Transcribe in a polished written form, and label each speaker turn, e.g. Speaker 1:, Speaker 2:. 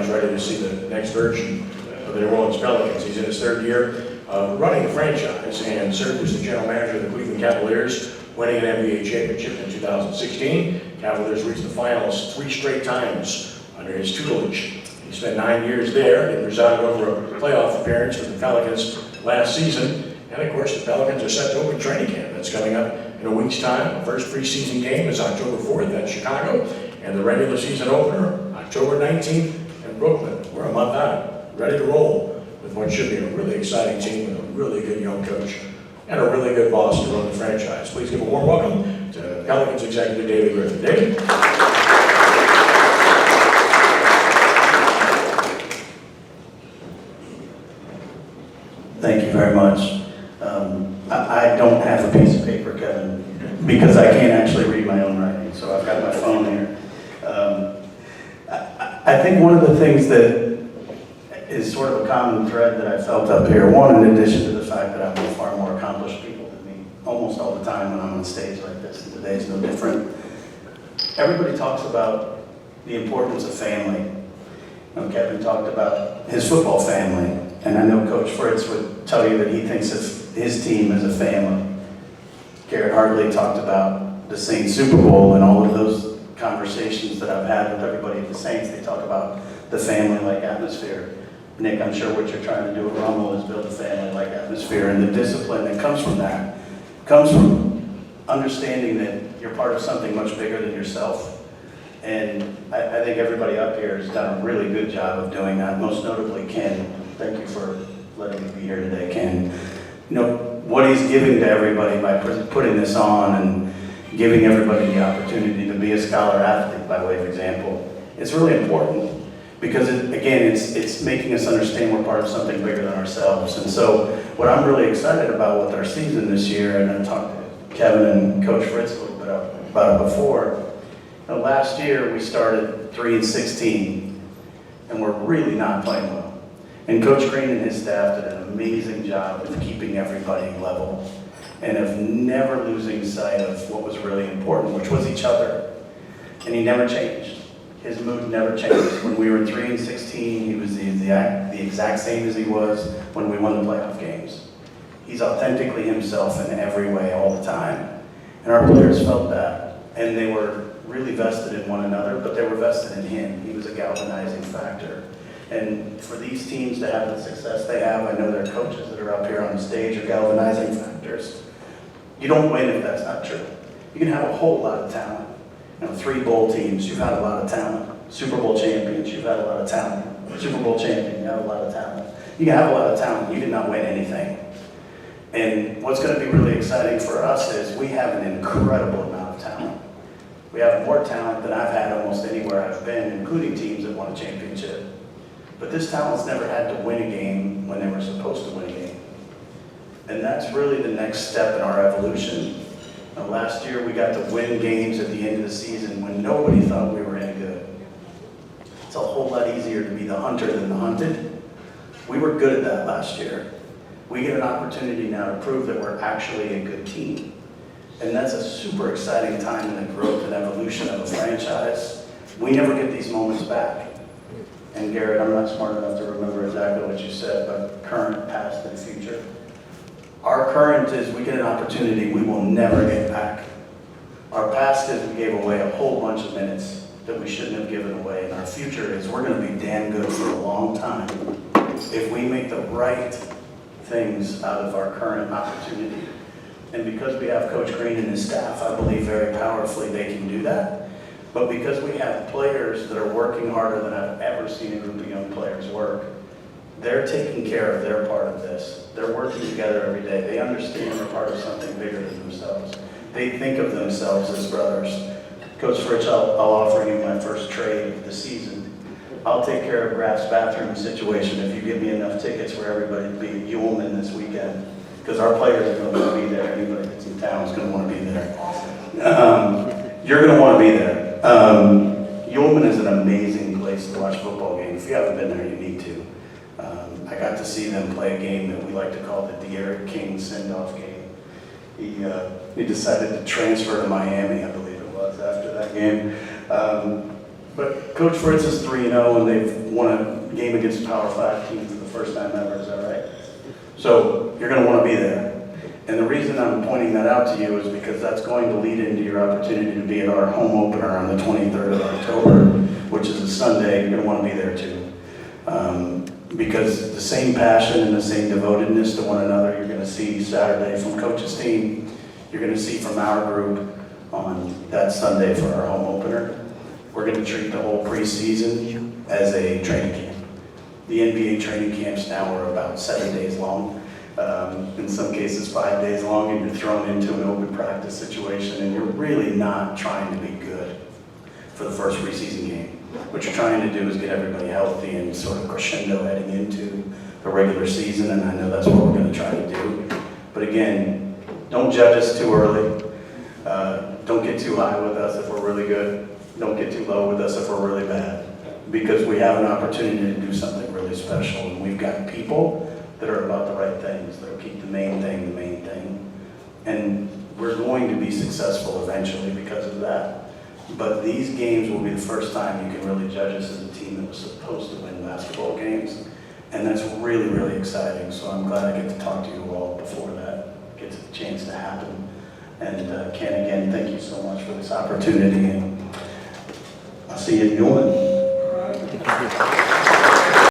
Speaker 1: he's ready to see the next version of the New Orleans Pelicans. He's in his third year running the franchise and served as the general manager of the Cleveland Cavaliers, winning an NBA championship in 2016. Cavaliers reached the finals 3 straight times under his tutelage. He spent 9 years there and presided over a playoff appearance for the Pelicans last season. And of course, the Pelicans are set to open training camp. That's coming up in a week's time. The first preseason game is October 4th at Chicago, and the regular season opener, October 19th in Brooklyn. We're a month out, ready to roll with what should be a really exciting team with a really good young coach and a really good boss to run the franchise. Please give a warm welcome to Pelicans executive David Griffin. David?
Speaker 2: Thank you very much. I don't have a piece of paper, Kevin, because I can't actually read my own writing, so I've got my phone here. I think one of the things that is sort of a common thread that I felt up here, one, in addition to the fact that I'm with far more accomplished people than me almost all the time when I'm on stage like this, and today's no different. Everybody talks about the importance of family. Kevin talked about his football family, and I know Coach Fritz would tell you that he thinks of his team as a family. Garrett Hartley talked about the Saints Super Bowl, and all of those conversations that I've had with everybody at the Saints, they talk about the family-like atmosphere. Nick, I'm sure what you're trying to do at Rummel is build a family-like atmosphere, and the discipline that comes from that comes from understanding that you're part of something much bigger than yourself. And I think everybody up here has done a really good job of doing that, most notably Ken. Thank you for letting me be here today, Ken. You know, what he's giving to everybody by putting this on and giving everybody the opportunity to be a scholar athlete, by way of example, it's really important because, it's making us understand we're part of something bigger than ourselves. And so what I'm really excited about with our season this year, and I talked to Kevin and Coach Fritz a little bit about it before, last year we started 3-16, and we're really not playing well. And Coach Green and his staff did an amazing job of keeping everybody level and of never losing sight of what was really important, which was each other. And he never changed. His mood never changed. When we were 3-16, he was the exact same as he was when we won the playoff games. He's authentically himself in every way all the time. And our players felt that. And they were really vested in one another, but they were vested in him. He was a galvanizing factor. And for these teams to have the success they have, I know their coaches that are up here on the stage are galvanizing factors. You don't win if that's not true. You can have a whole lot of talent. 3 bowl teams, you've had a lot of talent. Super Bowl champions, you've had a lot of talent. Super Bowl champion, you have a lot of talent. You can have a lot of talent, you did not win anything. And what's going to be really exciting for us is we have an incredible amount of talent. We have more talent than I've had almost anywhere I've been, including teams that won a championship. But this talent's never had to win a game when they were supposed to win a game. And that's really the next step in our evolution. Last year we got to win games at the end of the season when nobody thought we were any good. It's a whole lot easier to be the hunter than the hunted. We were good at that last year. We get an opportunity now to prove that we're actually a good team. And that's a super exciting time in the growth and evolution of a franchise. We never get these moments back. And Garrett, I'm not smart enough to remember exactly what you said, but current, past, and future. Our current is we get an opportunity we will never get back. Our past is we gave away a whole bunch of minutes that we shouldn't have given away. And our future is we're going to be damn good for a long time if we make the right things out of our current opportunity. And because we have Coach Green and his staff, I believe very powerfully they can do that. But because we have players that are working harder than I've ever seen a group of young players work, they're taking care of their part of this. They're working together every day. They understand they're part of something bigger than themselves. They think of themselves as brothers. Coach Fritz, I'll offer you my first trade of the season. I'll take care of Graf's bathroom situation if you give me enough tickets for everybody to be at Ullman this weekend. Because our players are going to want to be there. Anybody that's in town is going to want to be there. You're going to want to be there. Ullman is an amazing place to watch football games. If you haven't been there, you need to. I got to see them play a game that we like to call the De'Aaron King send-off game. He decided to transfer to Miami, I believe it was, after that game. But Coach Fritz is 3-0, and they've won a game against a Power 5 team for the first time ever, is that right? So you're going to want to be there. And the reason I'm pointing that out to you is because that's going to lead into your opportunity to be at our home opener on the 23rd of October, which is a Sunday. You're going to want to be there too. Because the same passion and the same devotedness to one another you're going to see Saturday from Coach's team, you're going to see from our group on that Sunday for our home opener. We're going to treat the whole preseason as a training camp. The NBA training camps now are about 7 days long. In some cases 5 days long, and you're thrown into an open practice situation, and you're really not trying to be good for the first preseason game. What you're trying to do is get everybody healthy and sort of crescendo heading into the regular season, and I know that's what we're going to try to do. But again, don't judge us too early. Don't get too high with us if we're really good. Don't get too low with us if we're really bad. Because we have an opportunity to do something really special, and we've got people that are about the right things, that'll keep the main thing the main thing. And we're going to be successful eventually because of that. But these games will be the first time you can really judge us as a team that was supposed to win basketball games. And that's really, really exciting. So I'm glad I get to talk to you all before that gets a chance to happen. And Ken, again, thank you so much for this opportunity. And I'll see you in Newland.